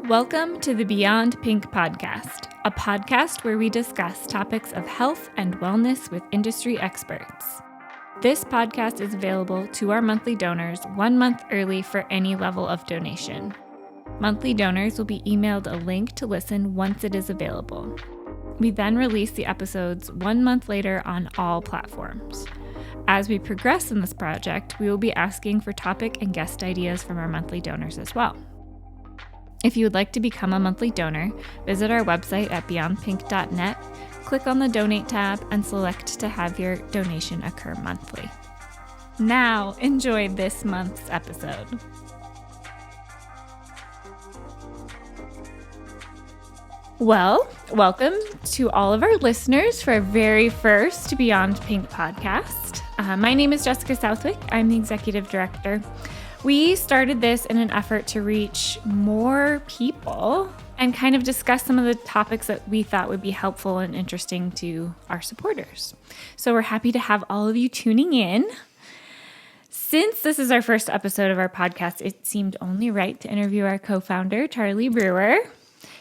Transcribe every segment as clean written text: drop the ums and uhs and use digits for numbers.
Welcome to the Beyond Pink podcast, a podcast where we discuss topics of health and wellness with industry experts. This podcast is available to our monthly donors 1 month early for any level of donation. Monthly donors will be emailed a link to listen once it is available. We then release the episodes 1 month later on all platforms. As we progress in this project, we will be asking for topic and guest ideas from our monthly donors as well. If you would like to become a monthly donor, visit our website at beyondpink.net, click on the Donate tab, and select to have your donation occur monthly. Now, enjoy this month's episode. Well, welcome to all of our listeners for our very first Beyond Pink podcast. My name is Jessica Southwick. I'm the executive director. We started this in an effort to reach more people and kind of discuss some of the topics that we thought would be helpful and interesting to our supporters. So we're happy to have all of you tuning in. Since this is our first episode of our podcast, it seemed only right to interview our co-founder, Charlie Brewer.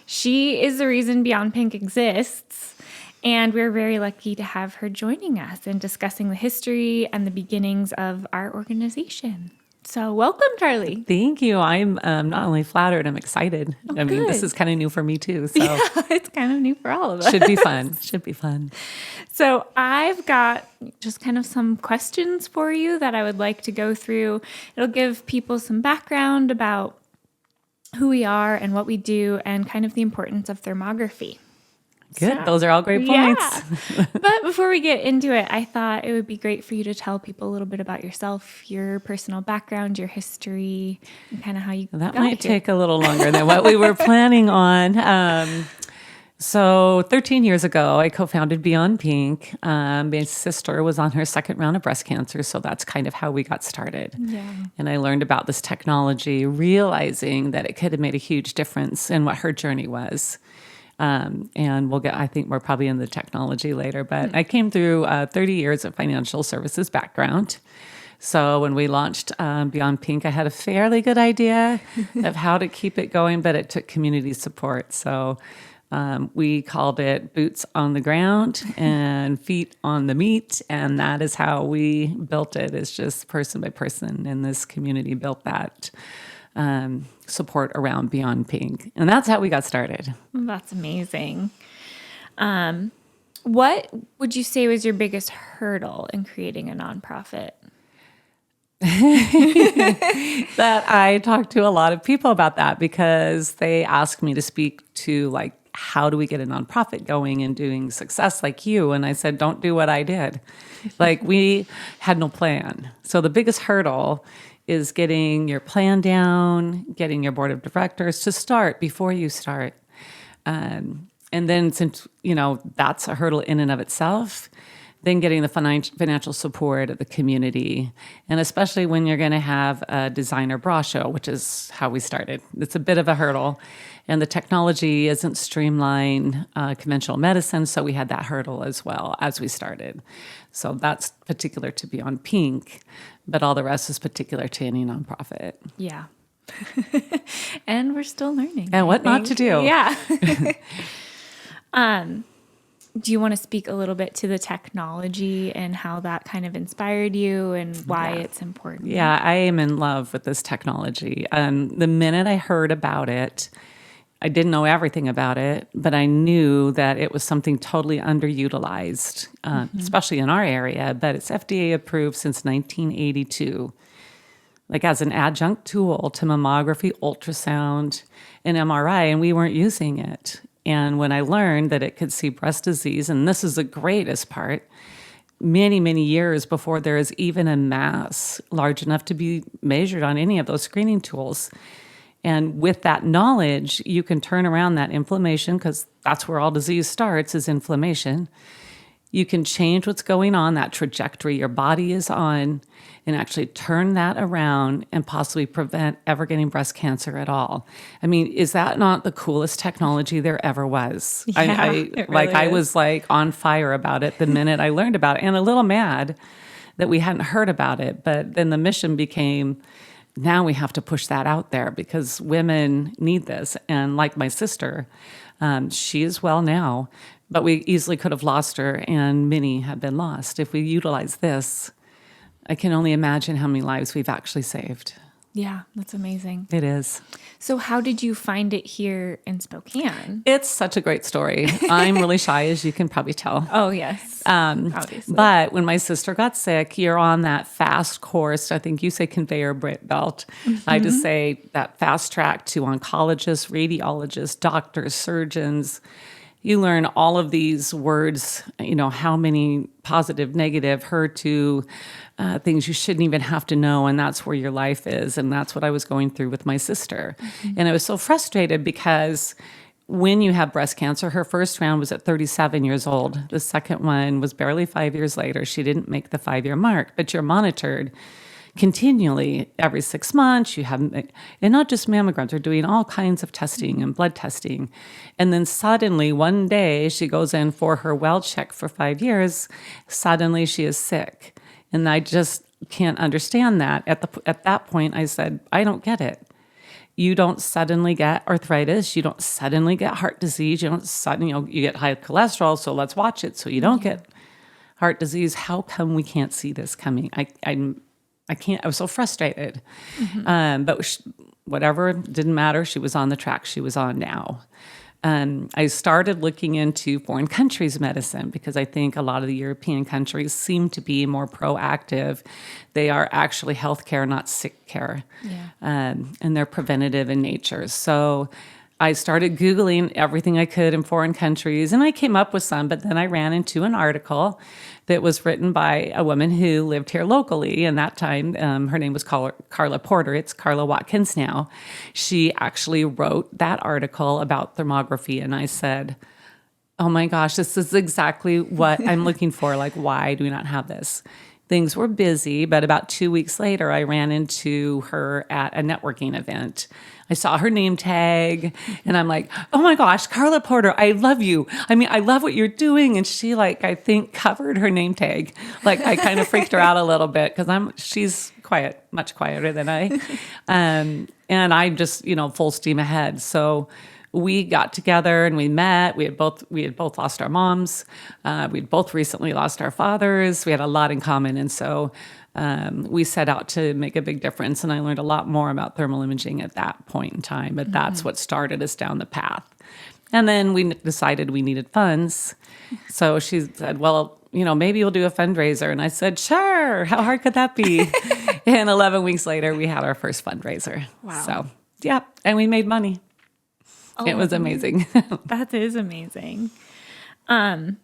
She is the reason Beyond Pink exists, and we're very lucky to have her joining us and discussing the history and the beginnings of our organization. So welcome, Charlie. Thank you. I'm not only flattered, I'm excited. I mean, this is kind of new for me too. So yeah, it's kind of new for all of us. Should be fun. Should be fun. So I've got just kind of some questions for you that I would like to go through. It'll give people some background about who we are and what we do and kind of the importance of thermography. Good. So, those are all great points. Yeah. But before we get into it, I thought it would be great for you to tell people a little bit about yourself, your personal background, your history, and kind of how you That might take a little longer than what we were planning on. So 13 years ago, I co-founded Beyond Pink. My sister was on her second round of breast cancer, so that's kind of how we got started. Yeah. And I learned about this technology, realizing that it could have made a huge difference in what her journey was. And I think we're probably in the technology later, but I came through 30 years of financial services background. So when we launched Beyond Pink, I had a fairly good idea of how to keep it going, but it took community support. So we called it boots on the ground and feet on the meat. And that is how we built it. It's just person by person in this community built that support around Beyond Pink. And that's how we got started. That's amazing. What would you say was your biggest hurdle in creating a nonprofit? That I talked to a lot of people about that because they asked me to speak to how do we get a nonprofit going and doing success like you? And I said, don't do what I did. We had no plan. So the biggest hurdle is getting your plan down, getting your board of directors to start before you start. And then since, that's a hurdle in and of itself, then getting the financial support of the community. And especially when you're going to have a designer bra show, which is how we started. It's a bit of a hurdle. And the technology isn't streamlined conventional medicine, so we had that hurdle as well as we started. So that's particular to Beyond Pink, but all the rest is particular to any nonprofit. Yeah. And we're still learning. And what not to do. Yeah. Do you want to speak a little bit to the technology and how that kind of inspired you and why it's important? Yeah, I am in love with this technology. The minute I heard about it, I didn't know everything about it, but I knew that it was something totally underutilized, especially in our area, but it's FDA approved since 1982, as an adjunct tool to mammography, ultrasound, and MRI, and we weren't using it. And when I learned that it could see breast disease, and this is the greatest part, many, many years before there is even a mass large enough to be measured on any of those screening tools. And with that knowledge, you can turn around that inflammation, because that's where all disease starts, is inflammation. You can change what's going on, that trajectory your body is on, and actually turn that around and possibly prevent ever getting breast cancer at all. I mean, is that not the coolest technology there ever was? Yeah, it really I is. was on fire about it the minute I learned about it, and a little mad that we hadn't heard about it. But then the mission became now we have to push that out there because women need this. And like my sister, she is well now, but we easily could have lost her, and many have been lost. If we utilize this, I can only imagine how many lives we've actually saved. Yeah, that's amazing. It is. So how did you find it here in Spokane? It's such a great story. I'm really shy, as you can probably tell. Oh, yes. Obviously. But when my sister got sick, you're on that fast course. I think you say conveyor belt. I just say that fast track to oncologists, radiologists, doctors, surgeons. You learn all of these words, how many positive, negative, HER2, things you shouldn't even have to know. And that's where your life is. And that's what I was going through with my sister. And I was so frustrated because when you have breast cancer, her first round was at 37 years old. The second one was barely 5 years later. She didn't make the 5-year mark, but you're monitored continually every 6 months. You have, and not just mammograms, they're doing all kinds of testing and blood testing. And then suddenly one day she goes in for her well check for 5 years. Suddenly she is sick. And I just can't understand that. At that point, I said, I don't get it. You don't suddenly get arthritis. You don't suddenly get heart disease. You don't suddenly, you get high cholesterol, so let's watch it so you don't get heart disease. How come we can't see this coming? I can't. I was so frustrated. But whatever, didn't matter. She was on the track she was on now. I started looking into foreign countries' medicine because I think a lot of the European countries seem to be more proactive. They are actually healthcare, not sick care. And they're preventative in nature. So I started Googling everything I could in foreign countries, and I came up with some, but then I ran into an article that was written by a woman who lived here locally. And that time, her name was Carla Porter. It's Carla Watkins now. She actually wrote that article about thermography, and I said, oh my gosh, this is exactly what I'm looking for. Like, why do we not have this? Things were busy, but about 2 weeks later, I ran into her at a networking event. I saw her name tag, and I'm like, oh my gosh, Carla Porter, I love you. I mean, I love what you're doing. And she, I think, covered her name tag. I kind of freaked her out a little bit because she's quiet, much quieter than I. And I'm just, full steam ahead. So we got together and we met. We had both lost our moms. We'd both recently lost our fathers. We had a lot in common. And so we set out to make a big difference. And I learned a lot more about thermal imaging at that point in time. But that's what started us down the path. And then we decided we needed funds. So she said, well, maybe you'll do a fundraiser. And I said, sure. How hard could that be? And 11 weeks later, we had our first fundraiser. Wow. So, yeah. And we made money. Oh, it was amazing. That is amazing. Do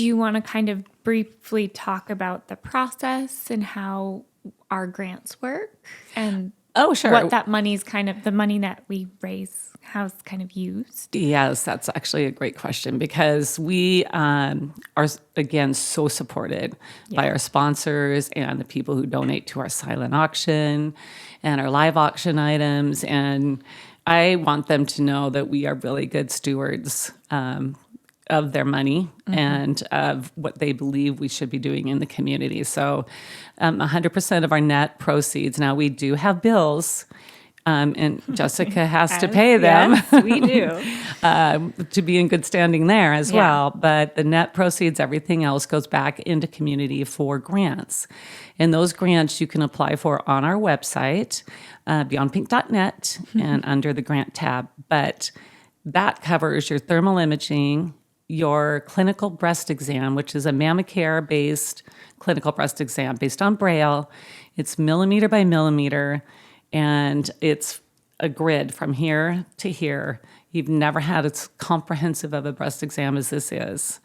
you want to kind of briefly talk about the process and how our grants work? And sure. What that money's the money that we raise, how it's kind of used? Yes, that's actually a great question because we are, again, so supported by our sponsors and the people who donate to our silent auction and our live auction items. And I want them to know that we are really good stewards of their money and of what they believe we should be doing in the community. So 100% of our net proceeds. Now, we do have bills, and Jessica has to pay them. Yes, we do. To be in good standing there as well. But the net proceeds, everything else goes back into community for grants. And those grants you can apply for on our website, beyondpink.net, and under the grant tab. But that covers your thermal imaging, your clinical breast exam, which is a Mammacare-based clinical breast exam based on Braille. It's millimeter by millimeter, and it's a grid from here to here. You've never had as comprehensive of a breast exam as this is.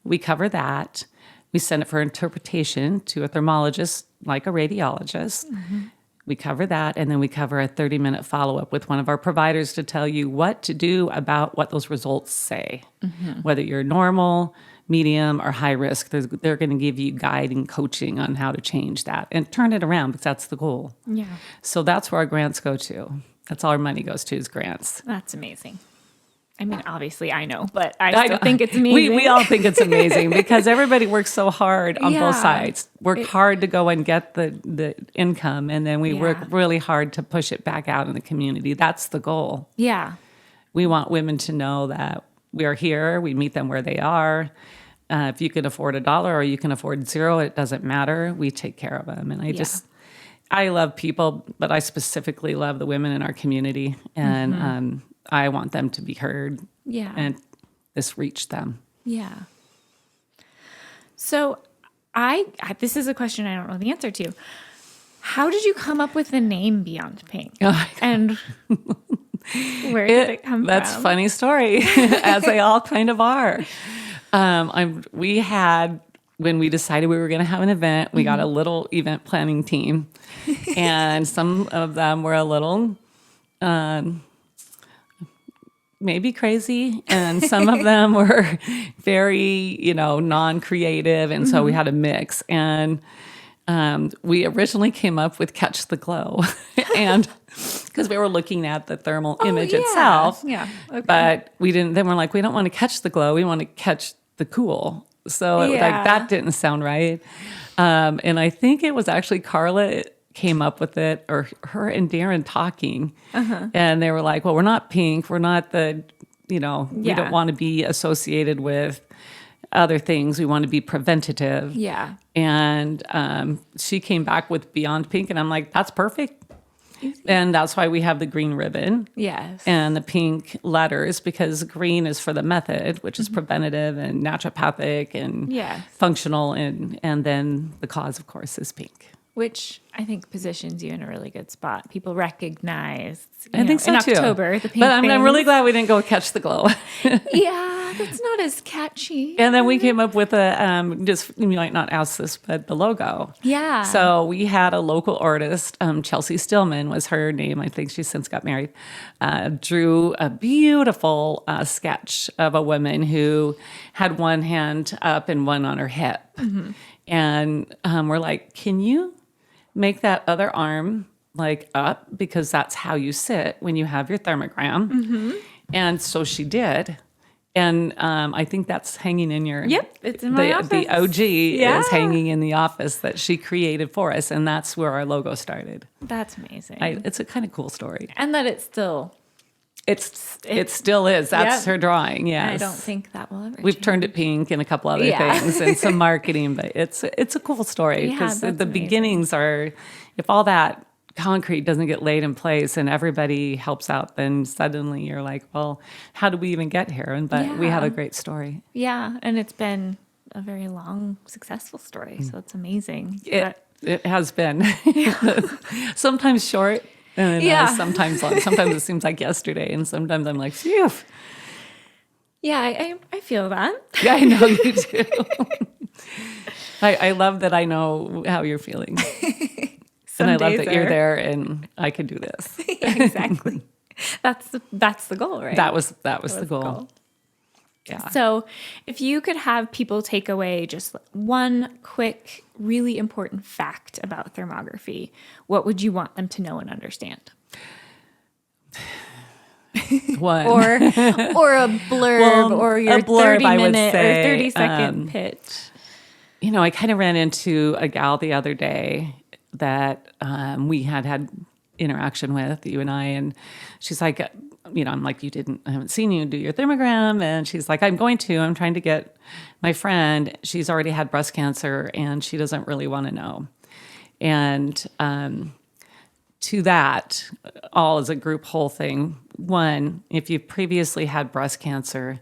We cover that. We send it for interpretation to a thermologist, like a radiologist. We cover that, and then we cover a 30-minute follow-up with one of our providers to tell you what to do about what those results say. Whether you're normal, medium, or high risk, they're going to give you guiding coaching on how to change that and turn it around because that's the goal. Yeah. So that's where our grants go to. That's all our money goes to is grants. That's amazing. I mean, obviously I know, but I still think it's amazing. We all think it's amazing because everybody works so hard on both Yeah. sides. Work hard to go and get the income, and then we work really hard to push it back out in the community. That's the goal. Yeah. We want women to know that we are here. We meet them where they are. If you can afford $1 or you can afford $0, it doesn't matter. We take care of them. And I love people, but I specifically love the women in our community. And I want them to be heard. Yeah. And this reach them. Yeah. So this is a question I don't know the answer to. How did you come up with the name Beyond Pink? And where did it come That's from? a funny story, as they all kind of are. We had, when we decided we were going to have an event, we got a little event planning team. And some of them were a little maybe crazy. And some of them were very, non-creative. And so we had a mix. And we originally came up with Catch the Glow. And because we were looking at the thermal image itself. Yeah. Okay. But we didn't, then we're like, we don't want to catch the glow. We want to catch the cool. So that didn't sound right. And I think it was actually Carla came up with it, or her and Darren talking. And they were like, well, we're not pink. We're not we don't want to be associated with other things. We want to be preventative. Yeah. And she came back with Beyond Pink, and I'm like, that's perfect. And that's why we have the green ribbon. Yes. And the pink letters, because green is for the method, which is preventative and naturopathic and functional. And then the cause, of course, is pink. Which I think positions you in a really good spot. People recognize, I think so in too. October, the pink But I'm really glad we didn't go Catch the Glow. Yeah, that's not as catchy. And then we came up with you might not ask this, but the logo. Yeah. So we had a local artist, Chelsea Stillman was her name. I think she's since got married. Drew a beautiful sketch of a woman who had one hand up and one on her hip. And we're like, can you make that other arm like up, because that's how you sit when you have your thermogram. And so she did. And I think that's hanging in your... Yep, it's in my office. The OG is hanging in the office that she created for us, and that's where our logo started. That's amazing. It's a kind of cool story. And that it still is. That's her drawing, yes. I don't think that will ever We've change. turned it pink and a couple other things and some marketing, but it's a cool story because the beginnings are, if all that concrete doesn't get laid in place and everybody helps out, then suddenly you're like, well, how did we even get here? But we have a great story. Yeah, and it's been a very long, successful story, so it's amazing. It has been. Sometimes short. And sometimes long. Sometimes it seems like yesterday, and sometimes I'm like, phew. Yeah, I feel that. Yeah, I know you do. I love that I know how you're feeling. And I love that you're there and I can do this. Exactly. That's the goal, right? That was the goal. Yeah. So if you could have people take away just one quick, really important fact about thermography, what would you want them to know and understand? One. or a blurb, or your 30-minute or 30-second pitch. I kind of ran into a gal the other day that we had interaction with, you and I, and she's like, I'm like, I haven't seen you do your thermogram. And she's like, I'm trying to get my friend, she's already had breast cancer and she doesn't really want to know. And to that, all as a group whole thing, one, if you've previously had breast cancer,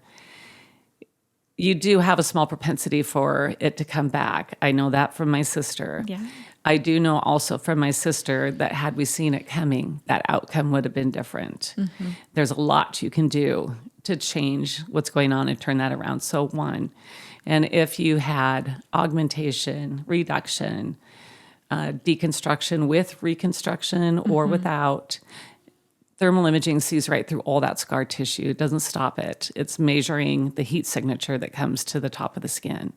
you do have a small propensity for it to come back. I know that from my sister. Yeah. I do know also from my sister that had we seen it coming, that outcome would have been different. Mm-hmm. There's a lot you can do to change what's going on and turn that around. So one, and if you had augmentation, reduction, deconstruction with reconstruction or without, thermal imaging sees right through all that scar tissue. It doesn't stop it. It's measuring the heat signature that comes to the top of the skin.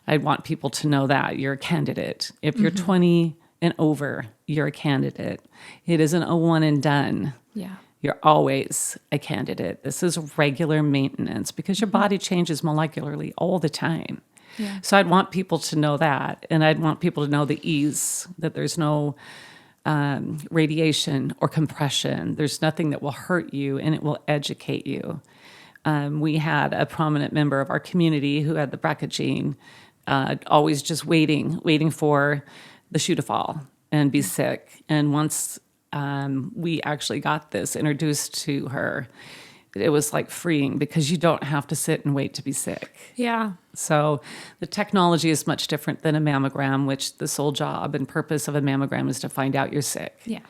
I want people to know that you're a candidate. If you're 20 and over, you're a candidate. It isn't a one and done. Yeah. you're always a candidate. This is regular maintenance because your body changes molecularly all the time. Yeah. So I'd want people to know that, and I'd want people to know the ease, that there's no radiation or compression. There's nothing that will hurt you, and it will educate you. We had a prominent member of our community who had the BRCA gene, always just waiting for the shoe to fall and be sick. And once we actually got this introduced to her, it was like freeing because you don't have to sit and wait to be sick. Yeah. So the technology is much different than a mammogram, which the sole job and purpose of a mammogram is to find out you're sick. Yeah.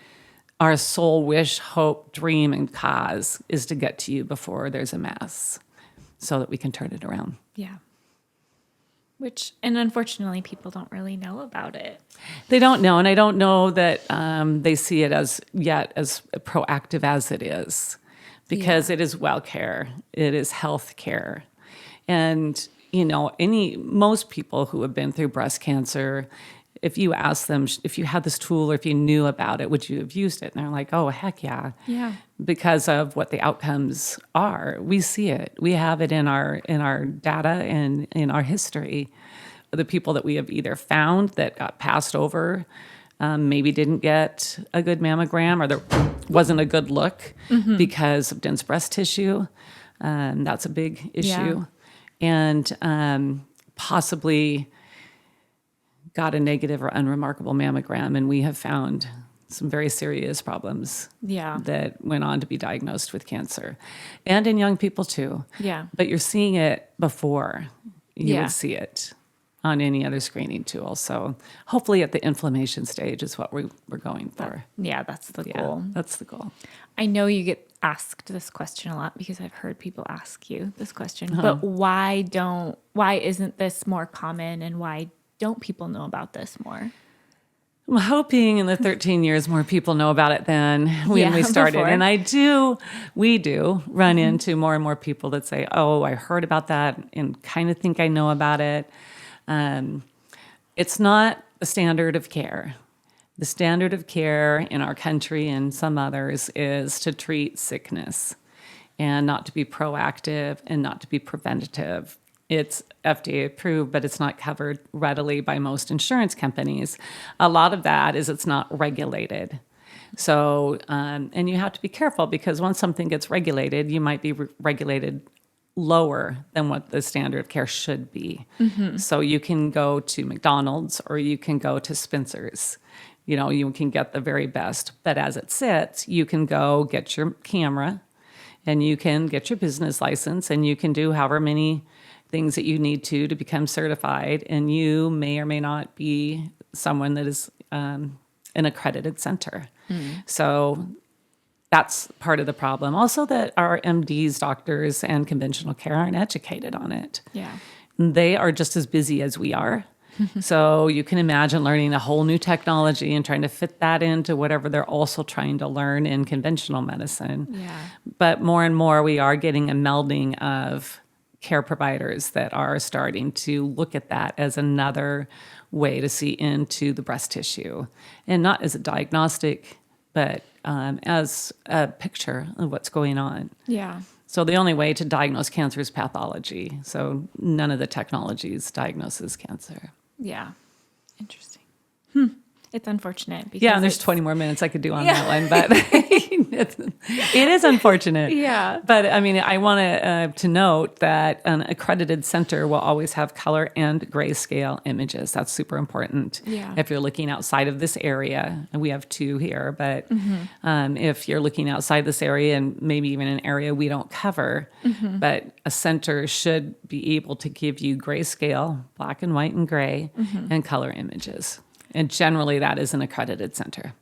Our sole wish, hope, dream, and cause is to get to you before there's a mass so that we can turn it around. Yeah. And unfortunately, people don't really know about it. They don't know, and I don't know that they see it as proactive as it is, because it is well care, it is health care. And, most people who have been through breast cancer, if you ask them if you had this tool or if you knew about it, would you have used it? And they're like, oh, heck yeah. Yeah. Because of what the outcomes are. We see it. We have it in our data and in our history. The people that we have either found that got passed over, maybe didn't get a good mammogram, or there wasn't a good look because of dense breast tissue. That's a big issue. And possibly got a negative or unremarkable mammogram, and we have found some very serious problems that went on to be diagnosed with cancer. And in young people too. Yeah. But you're seeing it before you would see it on any other screening tool. So hopefully at the inflammation stage is what we're going for. That's the goal. That's the goal. I know you get asked this question a lot because I've heard people ask you this question, but why isn't this more common, and why don't people know about this more? I'm hoping in the 13 years more people know about it than when we started. Before. And we do run into more and more people that say, oh, I heard about that and kind of think I know about it. It's not the standard of care. The standard of care in our country and some others is to treat sickness and not to be proactive and not to be preventative. It's FDA approved, but it's not covered readily by most insurance companies. A lot of that is it's not regulated. So, and you have to be careful because once something gets regulated, you might be regulated lower than what the standard of care should be. So you can go to McDonald's or you can go to Spencer's. You can get the very best. But as it sits, you can go get your camera and you can get your business license and you can do however many things that you need to become certified. And you may or may not be someone that is an accredited center. So that's part of the problem. Also that our MDs, doctors, and conventional care aren't educated on it. Yeah. They are just as busy as we are. So you can imagine learning a whole new technology and trying to fit that into whatever they're also trying to learn in conventional medicine. Yeah. But more and more, we are getting a melding of care providers that are starting to look at that as another way to see into the breast tissue. And not as a diagnostic, but as a picture of what's going on. Yeah. So the only way to diagnose cancer is pathology. So none of the technologies diagnoses cancer. Yeah. Interesting. It's unfortunate. Because and there's 20 more minutes I could do on that one, but it is unfortunate. Yeah. But I mean, I want to note that an accredited center will always have color and grayscale images. That's super important. Yeah. If you're looking outside of this area, and we have 2 here, but if you're looking outside this area and maybe even an area we don't cover, but a center should be able to give you grayscale, black and white and gray, and color images. And generally, that is an accredited center.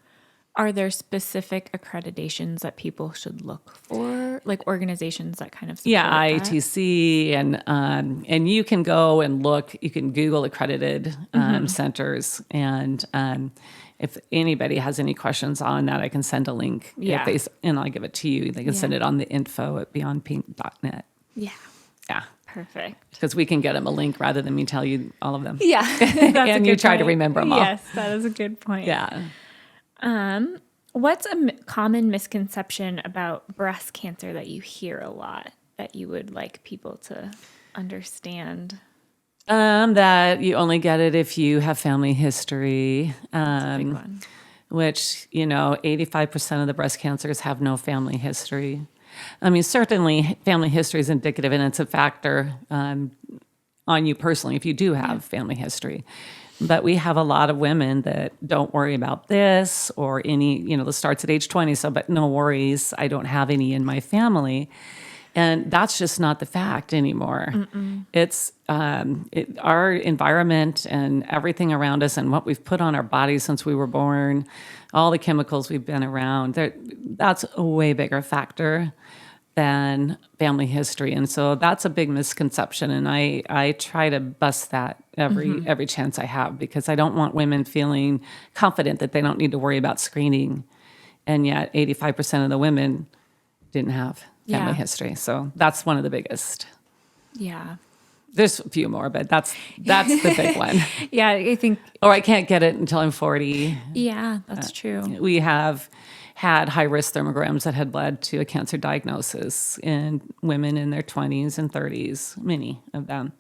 Are there specific accreditations that people should look for, like organizations that kind of support that? IATC, and you can go and look. You can Google accredited centers, and if anybody has any questions on that, I can send a link. Yeah. And I'll give it to you. They can send it on the info at beyondpink.net. Yeah. Yeah. Perfect. Because we can get them a link rather than me tell you all of them. Yeah. And you try to remember them all. Yes, that is a good point. Yeah. What's a common misconception about breast cancer that you hear a lot that you would like people to understand? That you only get it if you have family history. That's a big one. Which, 85% of the breast cancers have no family history. I mean, certainly family history is indicative and it's a factor on you personally if you do have family history. But we have a lot of women that don't worry about this or any, this starts at age 20, but no worries, I don't have any in my family. And that's just not the fact anymore. It's our environment and everything around us and what we've put on our bodies since we were born, all the chemicals we've been around, that's a way bigger factor than family history. And so that's a big misconception. And I try to bust that every chance I have because I don't want women feeling confident that they don't need to worry about screening. And yet 85% of the women didn't have family history. So that's one of the biggest. Yeah. There's a few more, but that's the big one. Yeah, I think. Or I can't get it until I'm 40. Yeah, that's true. We have had high-risk thermograms that had led to a cancer diagnosis in women in their 20s and 30s, many of them.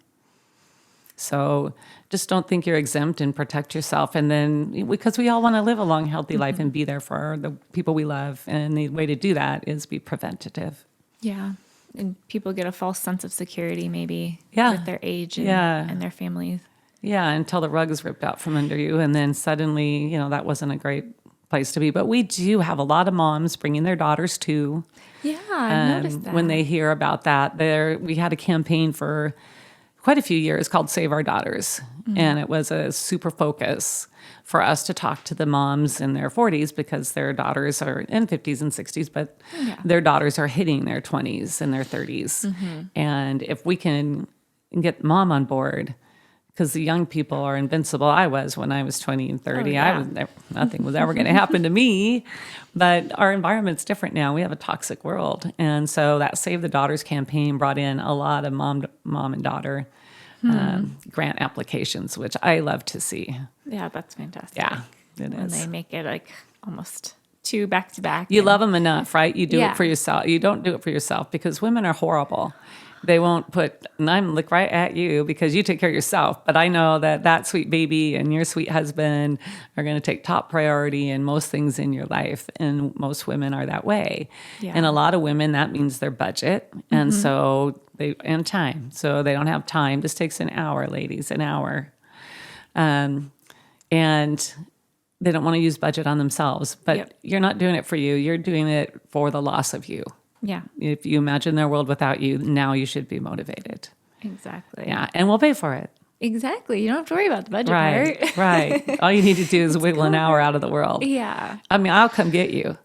So just don't think you're exempt and protect yourself. And then, because we all want to live a long, healthy life and be there for the people we love. And the way to do that is be preventative. Yeah. And people get a false sense of security maybe with their age and their families. Yeah, until the rug is ripped out from under you. And then suddenly, that wasn't a great place to be. But we do have a lot of moms bringing their daughters too. Yeah, I noticed that. When they hear about that, we had a campaign for quite a few years called Save Our Daughters. And it was a super focus for us to talk to the moms in their 40s because their daughters are in 50s and 60s, but their daughters are hitting their 20s and their 30s. And if we can get mom on board, because the young people are invincible. I was when I was 20 and 30. Nothing was ever going to happen to me. But our environment's different now. We have a toxic world. And so that Save the Daughters campaign brought in a lot of mom and daughter grant applications, which I love to see. Yeah, that's fantastic. Yeah, it when is. They make it like almost two back to back. You love them enough, right? You do it for yourself. You don't do it for yourself because women are horrible. They won't and I'm look right at you because you take care of yourself. But I know that sweet baby and your sweet husband are going to take top priority in most things in your life. And most women are that way. Yeah. And a lot of women, that means their budget. And so and time. So they don't have time. This takes an hour, ladies, an hour. And they don't want to use budget on themselves. But you're not doing it for you. You're doing it for the loss of you. Yeah. If you imagine their world without you, now you should be motivated. Exactly. Yeah. And we'll pay for it. Exactly. You don't have to worry about the budget part. Right. All you need to do is wiggle an hour out of the world. Yeah. I mean, I'll come get you.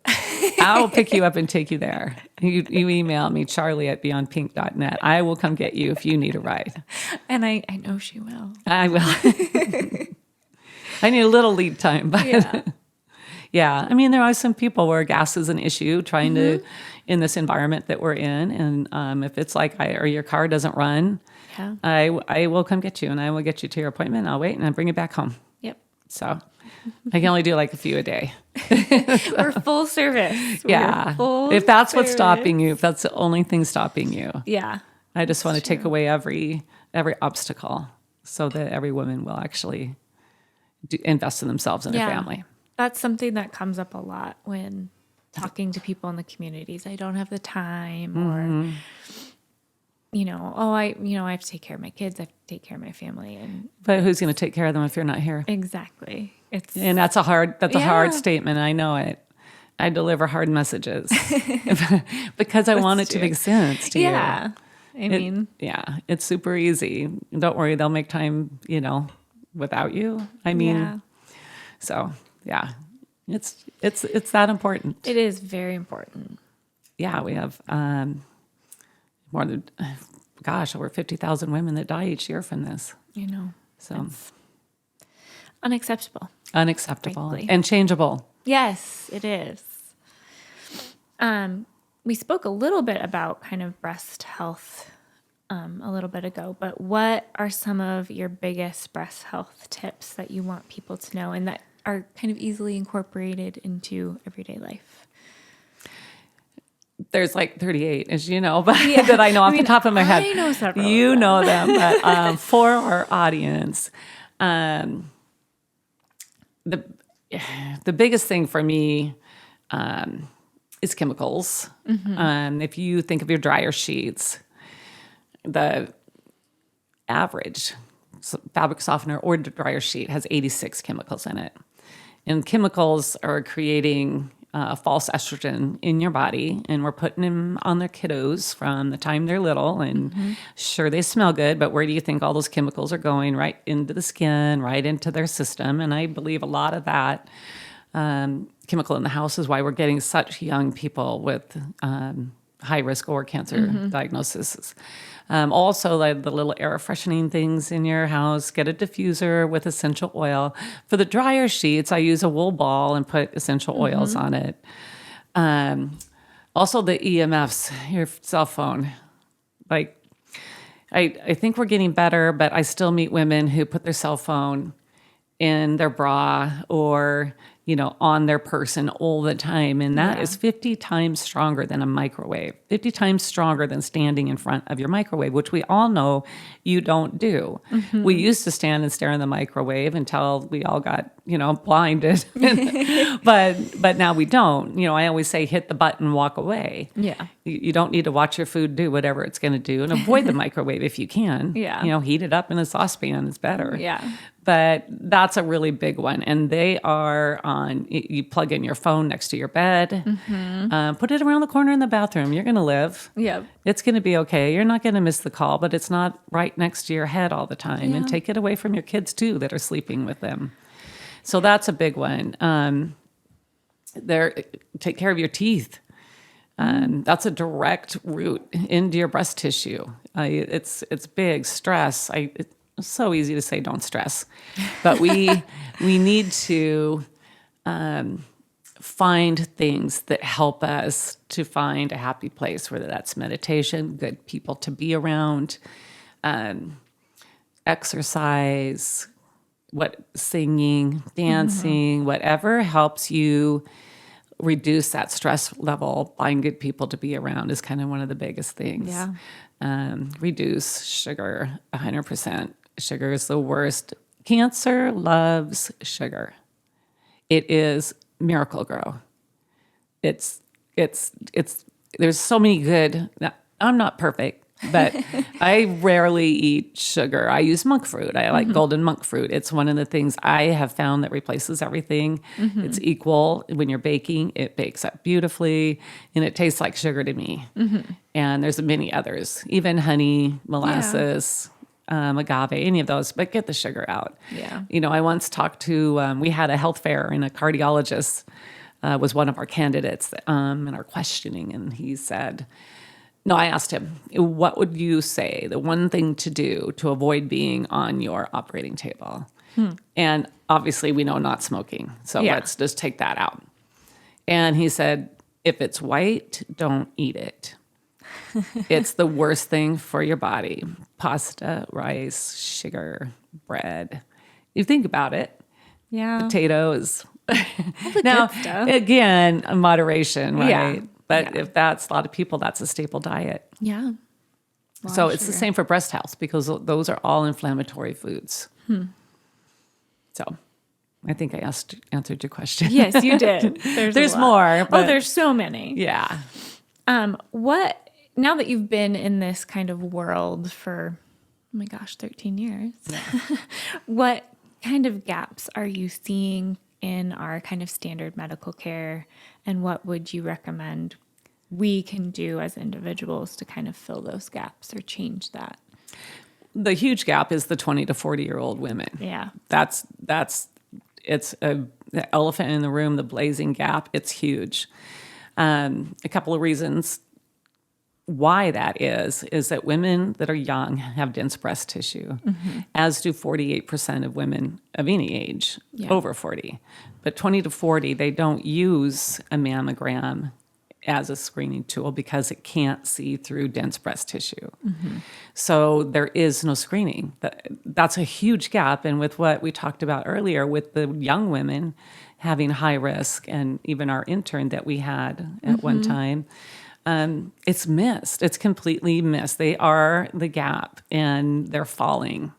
I'll pick you up and take you there. You email me, charlie@beyondpink.net. I will come get you if you need a ride. And I know she will. I will. I need a little lead time, but yeah. I mean, there are some people where gas is an issue trying to, in this environment that we're in. And if it's like, or your car doesn't run, I will come get you and I will get you to your appointment. I'll wait and I'll bring you back home. Yep. So I can only do like a few a day. We're full service. If that's what's stopping you, if that's the only thing stopping you. Yeah. I just want to take away every obstacle so that every woman will actually invest in themselves and their family. That's something that comes up a lot when talking to people in the communities. I don't have the time or, I have to take care of my kids. I have to take care of my family. But who's going to take care of them if you're not here? Exactly. And that's a hard statement. I know it. I deliver hard messages because I want it to make sense to you. Yeah. It's super easy. Don't worry. They'll make time, without you. So yeah, it's that important. It is very important. Yeah. We have, more than, over 50,000 women that die each year from this. So it's unacceptable. Frankly. And changeable. Yes, it is. We spoke a little bit about kind of breast health a little bit ago, but what are some of your biggest breast health tips that you want people to know and that are kind of easily incorporated into everyday life? There's like 38, as you know, but that I know off the top of my head. I know several. You know them, but for our audience, the biggest thing for me is chemicals. If you think of your dryer sheets, the average fabric softener or dryer sheet has 86 chemicals in it. And chemicals are creating false estrogen in your body, and we're putting them on their kiddos from the time they're little. And sure, they smell good, but where do you think all those chemicals are going? Right into the skin, right into their system. And I believe a lot of that chemical in the house is why we're getting such young people with high-risk oral cancer diagnoses. Also, like the little air freshening things in your house, get a diffuser with essential oil. For the dryer sheets, I use a wool ball and put essential oils on it. Also, the EMFs, your cell phone. Like, I think we're getting better, but I still meet women who put their cell phone in their bra or on their person all the time. And that is 50 times stronger than a microwave, 50 times stronger than standing in front of your microwave, which we all know you don't do. We used to stand and stare in the microwave until we all got, blinded. But now we don't. I always say, hit the button, walk away. Yeah. You don't need to watch your food do whatever it's going to do, and avoid the microwave if you can. Yeah. Heat it up in a saucepan is better. Yeah. But that's a really big one. And they are on, you plug in your phone next to your bed, put it around the corner in the bathroom. You're going to live. Yeah. It's going to be okay. You're not going to miss the call, but it's not right next to your head all the time. Yeah. And take it away from your kids too that are sleeping with them. So that's a big one. Take care of your teeth. That's a direct route into your breast tissue. It's big stress. It's so easy to say don't stress, but we need to find things that help us to find a happy place, whether that's meditation, good people to be around, exercise, singing, dancing, whatever helps you reduce that stress level. Find good people to be around is kind of one of the biggest things. Yeah. Reduce sugar, 100%. Sugar is the worst. Cancer loves sugar. It is Miracle-Gro. It's there's so many good. I'm not perfect, but I rarely eat sugar. I use monk fruit. I like golden monk fruit. It's one of the things I have found that replaces everything. It's equal. When you're baking, it bakes up beautifully, and it tastes like sugar to me. And there's many others, even honey, molasses, agave, any of those, but get the sugar out. Yeah. I once talked to, we had a health fair, and a cardiologist was one of our candidates in our questioning, and he said, no, I asked him, what would you say the one thing to do to avoid being on your operating table? And obviously we know not smoking, so let's just take that out. And he said, if it's white, don't eat it. It's the worst thing for your body. Pasta, rice, sugar, bread. You think about it. Yeah. Potatoes. All the Now, good stuff. again, moderation, right? Yeah. But if that's a lot of people, that's a staple diet. Yeah. So it's the same for breast health, because those are all inflammatory foods. So I think I answered your question. Yes, you did. There's more. But there's so many. Yeah. Now that you've been in this kind of world for, 13 years, what kind of gaps are you seeing in our kind of standard medical care, and what would you recommend we can do as individuals to kind of fill those gaps or change that? The huge gap is the 20 to 40-year-old women. Yeah. It's the elephant in the room, the blazing gap. It's huge. A couple of reasons why that is that women that are young have dense breast tissue, as do 48% of women of any age, over 40. But 20 to 40, they don't use a mammogram as a screening tool because it can't see through dense breast tissue. So there is no screening. That's a huge gap. And with what we talked about earlier with the young women having high risk, and even our intern that we had at one time, it's missed. It's completely missed. They are the gap, and they're falling.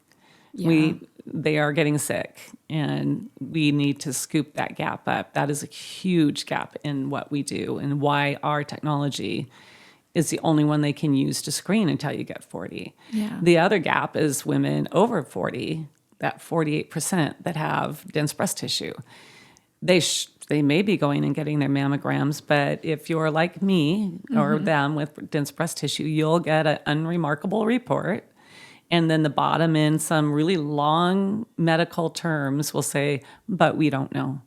Yeah. They are getting sick, and we need to scoop that gap up. That is a huge gap in what we do, and why our technology is the only one they can use to screen until you get 40. Yeah. The other gap is women over 40, that 48% that have dense breast tissue. They may be going and getting their mammograms, but if you're like me or them with dense breast tissue, you'll get an unremarkable report. And then the bottom in some really long medical terms will say, but we don't know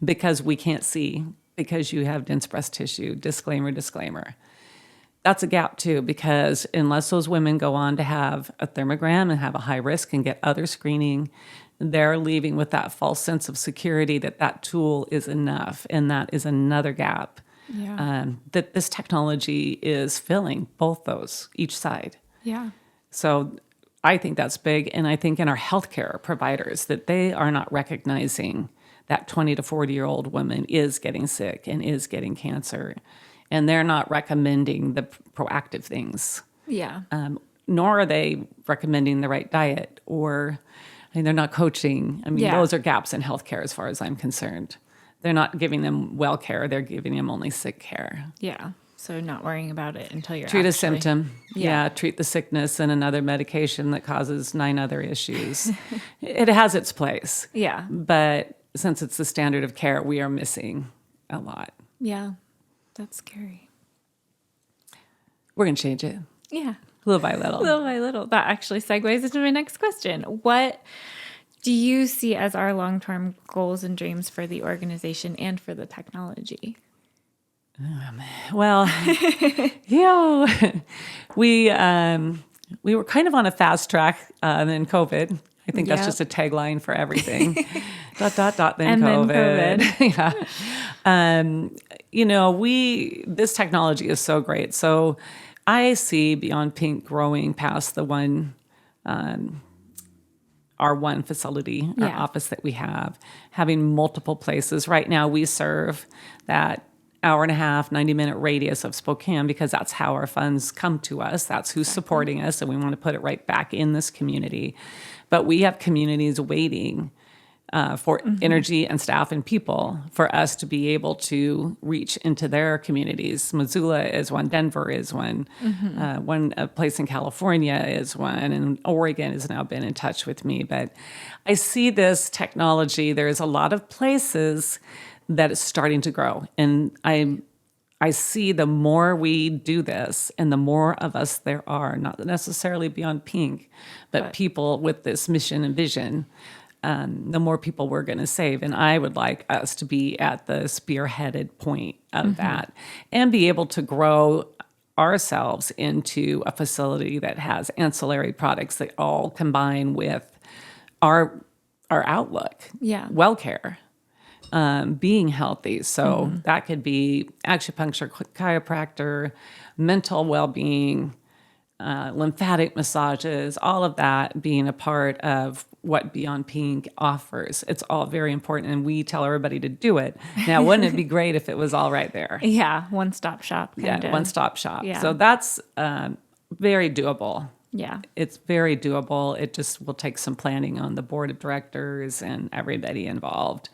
because we can't see because you have dense breast tissue. Disclaimer, disclaimer. That's a gap too, because unless those women go on to have a thermogram and have a high risk and get other screening, they're leaving with that false sense of security that that tool is enough. And that is another gap that this technology is filling, both those, each side. Yeah. So I think that's big. And I think in our healthcare providers that they are not recognizing that 20 to 40-year-old woman is getting sick and is getting cancer. And they're not recommending the proactive things. Yeah. Nor are they recommending the right diet, or they're not coaching. I mean, those are gaps in healthcare as far as I'm concerned. They're not giving them well care. They're giving them only sick care. Yeah. So not worrying about it until you're Treat a symptom. Yeah. Treat the sickness and another medication that causes 9 other issues. It has its place. Yeah. But since it's the standard of care, we are missing a lot. Yeah. That's scary. We're going to change it. Yeah. Little by little. Little by little. That actually segues into my next question. What do you see as our long-term goals and dreams for the organization and for the technology? Well, we were kind of on a fast track in COVID. I think that's just a tagline for everything. ... then COVID. This technology is so great. So I see Beyond Pink growing past the our one facility, our office that we have, having multiple places. Right now we serve that hour and a half, 90-minute radius of Spokane because that's how our funds come to us. That's who's supporting us, and we want to put it right back in this community. But we have communities waiting for energy and staff and people for us to be able to reach into their communities. Missoula is one, Denver is one, a place in California is one, and Oregon has now been in touch with me. But I see this technology, there's a lot of places that is starting to grow. And I see the more we do this and the more of us there are, not necessarily Beyond Pink, but people with this mission and vision, the more people we're going to save. And I would like us to be at the spearheaded point of that and be able to grow ourselves into a facility that has ancillary products that all combine with our outlook, well care. Being healthy. So that could be acupuncture, chiropractor, mental well-being, lymphatic massages, all of that being a part of what Beyond Pink offers. It's all very important, and we tell everybody to do it. Now, wouldn't it be great if it was all right there? Yeah, one-stop shop. One-stop shop. Yeah. So that's very doable. Yeah. It's very doable. It just will take some planning on the board of directors and everybody involved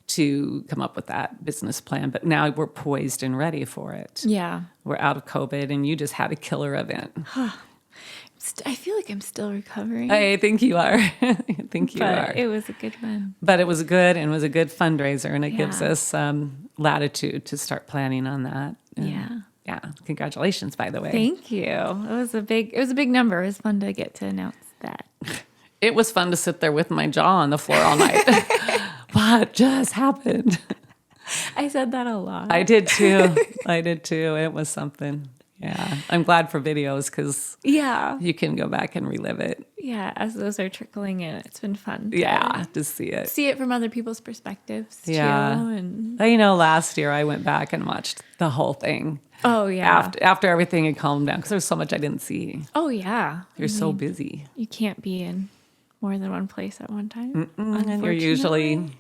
to come up with that business plan. But now we're poised and ready for it. Yeah. We're out of COVID, and you just had a killer event. I feel like I'm still recovering. I think you are. I think you are. It was a good one. But it was good, and it was a good fundraiser, and it gives us latitude to start planning on that. And yeah. Congratulations, by the way. Thank you. It was a big number. It was fun to get to announce that. It was fun to sit there with my jaw on the floor all night. What just happened? I said that a lot. I did too. It was something. Yeah. I'm glad for videos because you can go back and relive it. Yeah, as those are trickling in, it's been fun. To see it. See it from other people's perspectives too. Yeah. And Last year I went back and watched the whole thing. oh yeah. After everything had calmed down, because there's so much I didn't see. Oh yeah. You're so busy. You can't be in more than one place at one time. And you're usually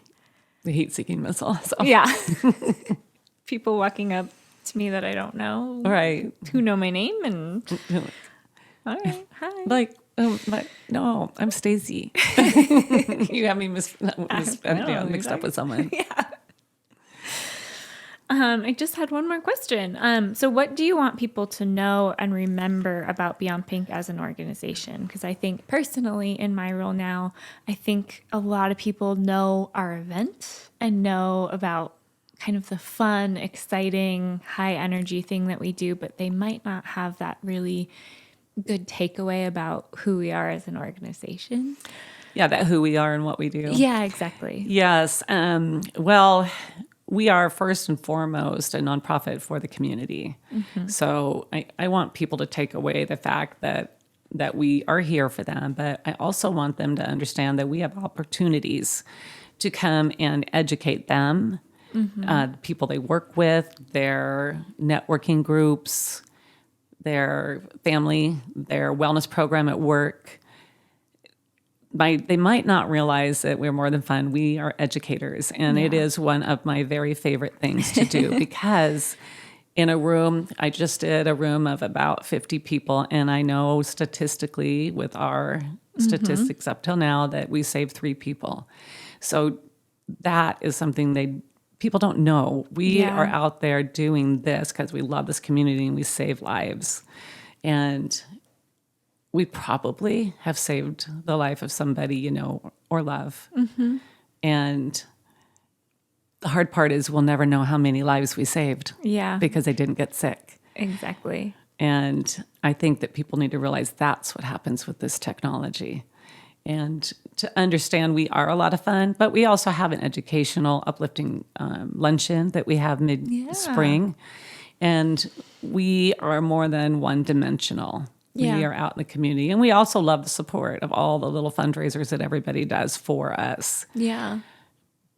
the heat-seeking missile. So. Yeah. People walking up to me that I don't know. Right. Who know my name and all right, hi. No, I'm Stacy. You have me mixed up with someone. Yeah. I just had one more question. So what do you want people to know and remember about Beyond Pink as an organization? Because I think personally in my role now, I think a lot of people know our event and know about kind of the fun, exciting, high energy thing that we do, but they might not have that really good takeaway about who we are as an organization. Yeah, that who we are and what we do. Yeah, exactly. Yes. Well, we are first and foremost a nonprofit for the community. Mm-hmm. So I want people to take away the fact that we are here for them, but I also want them to understand that we have opportunities to come and educate them, the people they work with, their networking groups, their family, their wellness program at work. They might not realize that we're more than fun. We are educators, and it is one of my very favorite things to do because in a room, I just did a room of about 50 people, and I know statistically with our statistics up till now that we saved 3 people. So that is something people don't know. We are out there doing this because we love this community and we save lives. And we probably have saved the life of somebody you know or love. Mm-hmm. And the hard part is we'll never know how many lives we saved. Yeah. Because they didn't get sick. Exactly. And I think that people need to realize that's what happens with this technology. And to understand we are a lot of fun, but we also have an educational, uplifting luncheon that we have mid-spring. And we are more than one-dimensional. Yeah. We are out in the community. And we also love the support of all the little fundraisers that everybody does for us. Yeah.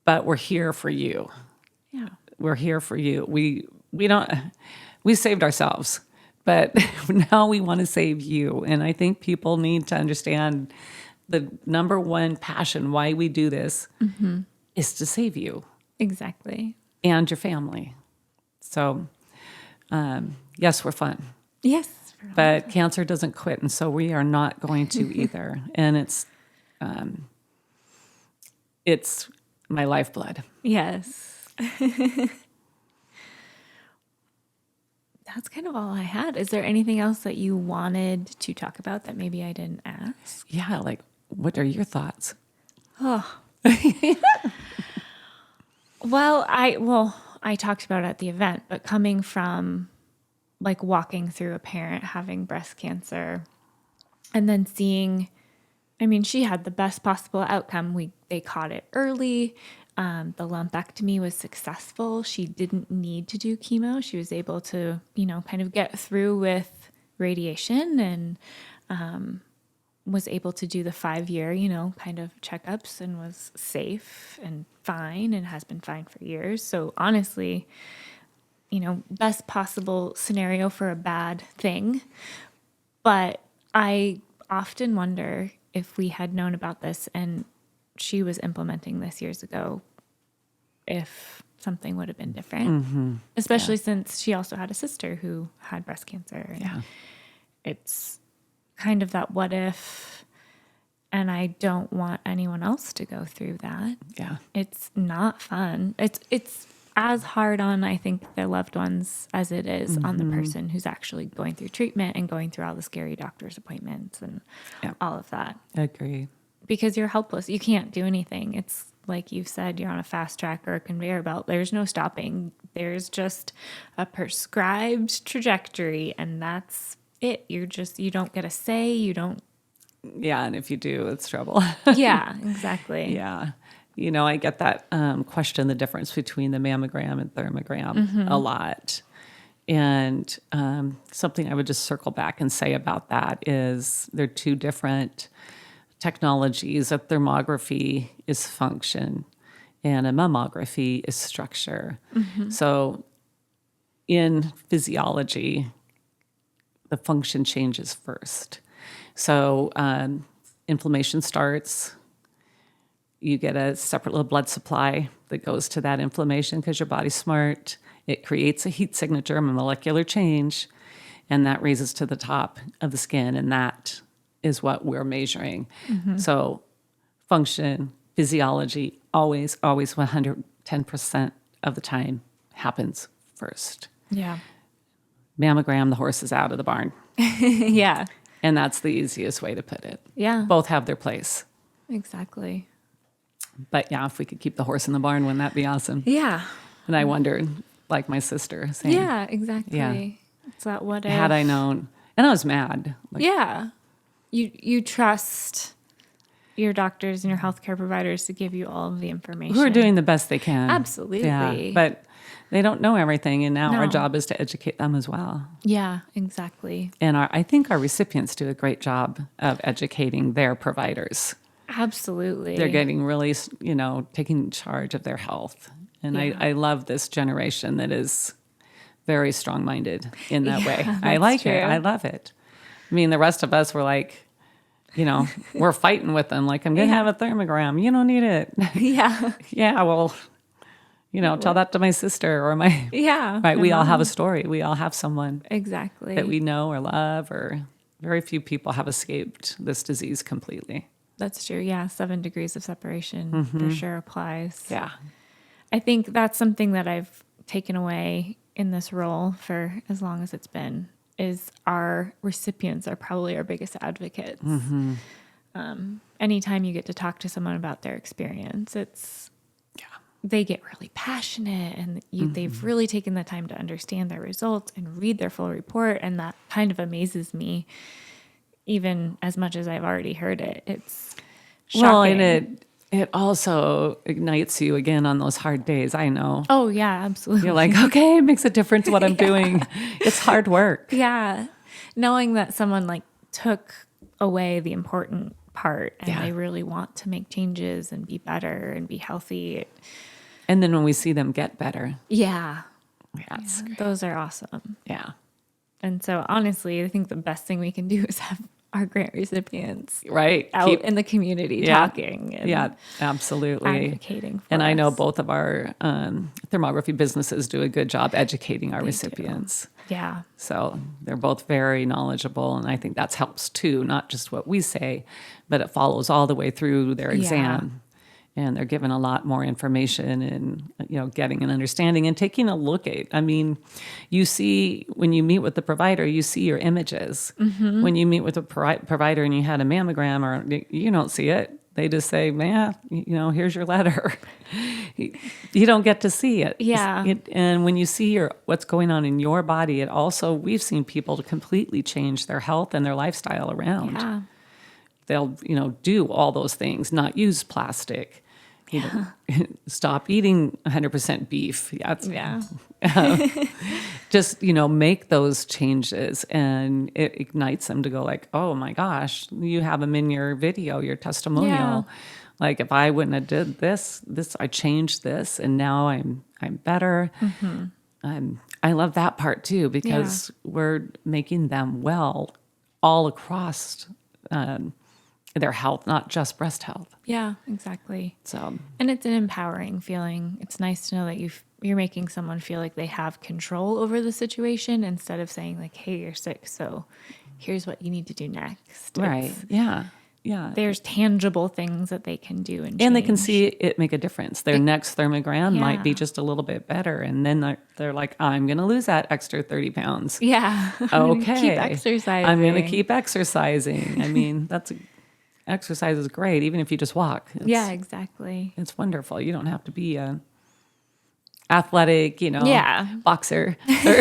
But we're here for you. Yeah. We're here for you. We saved ourselves, but now we want to save you. And I think people need to understand the number one passion why we do this is to save you. Exactly. And your family. So, yes, we're fun. Yes. But cancer doesn't quit, and so we are not going to either. And it's my lifeblood. Yes. That's kind of all I had. Is there anything else that you wanted to talk about that maybe I didn't ask? Yeah, what are your thoughts? Oh. Well, I talked about it at the event, but coming from walking through a parent having breast cancer and then seeing, she had the best possible outcome. They caught it early. The lumpectomy was successful. She didn't need to do chemo. She was able to, kind of get through with radiation and was able to do the 5-year, kind of checkups and was safe and fine and has been fine for years. So honestly, best possible scenario for a bad thing. But I often wonder if we had known about this and she was implementing this years ago, if something would have been different, especially since she also had a sister who had breast cancer. And it's kind of that what if, and I don't want anyone else to go through that. Yeah. It's not fun. It's as hard on, I think, their loved ones as it is on the person who's actually going through treatment and going through all the scary doctor's appointments and all of that. I agree. Because you're helpless. You can't do anything. It's like you've said, you're on a fast track or a conveyor belt. There's no stopping. There's just a prescribed trajectory, and that's it. You don't get a say. You don't. Yeah, and if you do, it's trouble. Yeah, exactly. Yeah. I get that question, the difference between the mammogram and thermogram a lot. And something I would just circle back and say about that is they're two different technologies. A thermography is function, and a mammography is structure. So in physiology, the function changes first. So inflammation starts. You get a separate little blood supply that goes to that inflammation because your body's smart. It creates a heat signature, a molecular change, and that raises to the top of the skin, and that is what we're measuring. So function, physiology, always 110% of the time happens first. Yeah. Mammogram, the horse is out of the barn. Yeah. And that's the easiest way to put it. Yeah. Both have their place. Exactly. But yeah, if we could keep the horse in the barn, wouldn't that be awesome? Yeah. And I wondered, like my sister saying, Yeah, exactly. Yeah. It's that what if. had I known. And I was mad. Like, Yeah. You trust your doctors and your healthcare providers to give you all of the information. who are doing the best they can. Absolutely. Yeah, but they don't know everything. And now our No. job is to educate them as well. Yeah, exactly. And I think our recipients do a great job of educating their providers. Absolutely. They're getting really, taking charge of their health. And Yeah. I love this generation that is very strong-minded in that way. I that's like true. it. I love it. I mean, the rest of us were like, we're fighting with them. Like, I'm going to have a thermogram. You don't need it. Yeah. Yeah, well, tell that to my sister or my... Yeah. Right, we all have a story. We all have someone Exactly. that we know or love, or very few people have escaped this disease completely. That's true. Yeah. 7 degrees of separation for sure applies. Yeah. I think that's something that I've taken away in this role for as long as it's been, is our recipients are probably our biggest advocates. Anytime you get to talk to someone about their experience, they get really passionate, and they've really taken the time to understand their results and read their full report. And that kind of amazes me, even as much as I've already heard it. It's shocking. Well, and it also ignites you again on those hard days. I know. Oh, yeah, absolutely. You're like, okay, it makes a difference what I'm doing. It's hard work. Yeah. Knowing that someone took away the important part and they really want to make changes and be better and be healthy. And then when we see them get better. Yeah. That's great. Those are awesome. Yeah. And so honestly, I think the best thing we can do is have our grant recipients Right. out in the community talking and absolutely. advocating for And I know us. both of our thermography businesses do a good job educating our recipients. Yeah. So they're both very knowledgeable, and I think that helps too, not just what we say, but it follows all the way through their exam. And they're given a lot more information and, getting an understanding and taking a look at. I mean, you see, when you meet with the provider, you see your images. When you meet with a provider and you had a mammogram, or you don't see it. They just say, man, here's your letter. You don't get to see it. Yeah. And when you see what's going on in your body, we've seen people to completely change their health and their lifestyle around. Yeah. They'll, do all those things, not use plastic, stop eating 100% beef. Just, make those changes, and it ignites them to go like, oh my gosh, you have them in your video, your testimonial. Yeah. Like, if I wouldn't have did this, I changed this, and now I'm better. I love that part too, because we're making them well all across their health, not just breast health. Yeah, exactly. So, And it's an empowering feeling. It's nice to know that you're making someone feel like they have control over the situation, instead of saying like, hey, you're sick, so here's what you need to do next. right. Yeah. There's tangible things that they can do and And they can change. see it make a difference. Their next thermogram might be just a little bit better. And then they're like, I'm going to lose that extra 30 pounds. Yeah. Okay. Keep exercising. I'm going to keep exercising. I mean, exercise is great, even if you just walk. Yeah, exactly. It's wonderful. You don't have to be a athletic, boxer or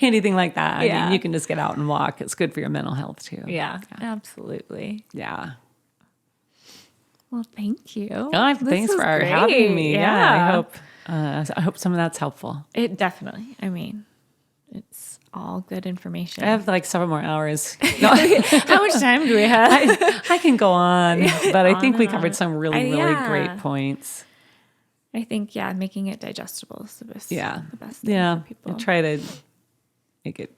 anything like that. I mean, you can just get out and walk. It's good for your mental health too. Yeah, absolutely. Yeah. Well, thank you. Oh, thanks for having me. Yeah. I hope some of that's helpful. It definitely, It's all good information. I have like several more hours. No. How much time do we have? I can go on, but I think we covered on. some really great points. I think, making it digestible is the best. Yeah. The best thing for people. And try to make it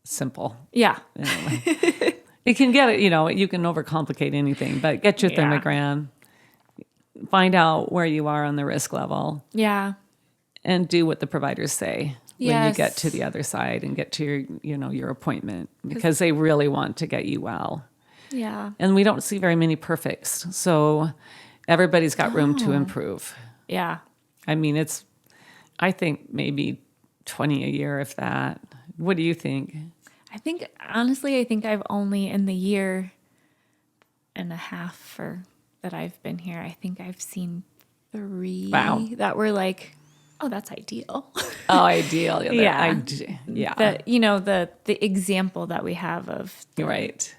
simple. Yeah. Anyway. It can get it, you can overcomplicate anything, but get your thermogram, find out where you are on the risk level. Yeah. And do what the providers say when you Yes. get to the other side and get to your appointment, because they really want to get you well. Yeah. And we don't see very many perfects. So everybody's got room to improve. Yeah. I mean, I think maybe 20 a year, if that. What do you think? Honestly, I think I've only in the year and a half that I've been here, I think I've seen 3 that were like, oh, that's ideal. Oh, ideal. Yeah. Yeah. The example that we have of Right.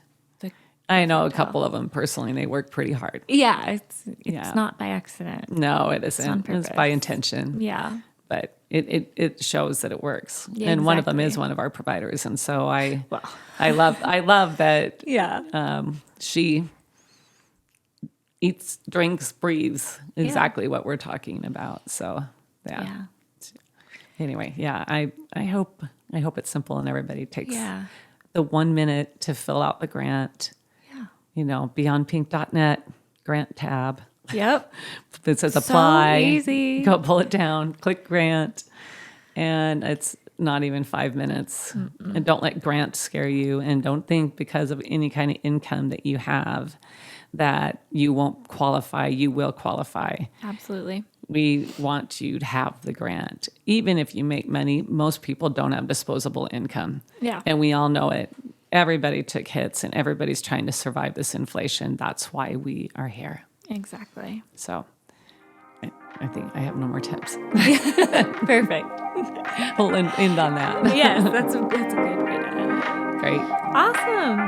I know a couple of them personally, and they work pretty hard. Yeah. It's not by accident. No, it isn't. on purpose. It's by intention. Yeah. But it shows that it works. Yeah, and one of them exactly. is one of our providers. And so I love that she eats, drinks, breathes exactly what we're talking about. So anyway, I hope it's simple and everybody takes the 1 minute to fill out the grant. Beyondpink.net grant tab. Yep. It says apply. So easy. Go pull it down, click grant, and it's not even 5 minutes. And don't let grant scare you, and don't think because of any kind of income that you have that you won't qualify. You will qualify. Absolutely. We want you to have the grant. Even if you make money, most people don't have disposable income. Yeah. And we all know it. Everybody took hits and everybody's trying to survive this inflation. That's why we are here. Exactly. So I think I have no more tips. Perfect. We'll end on that. Yes, that's a good way to end it. Great. Awesome.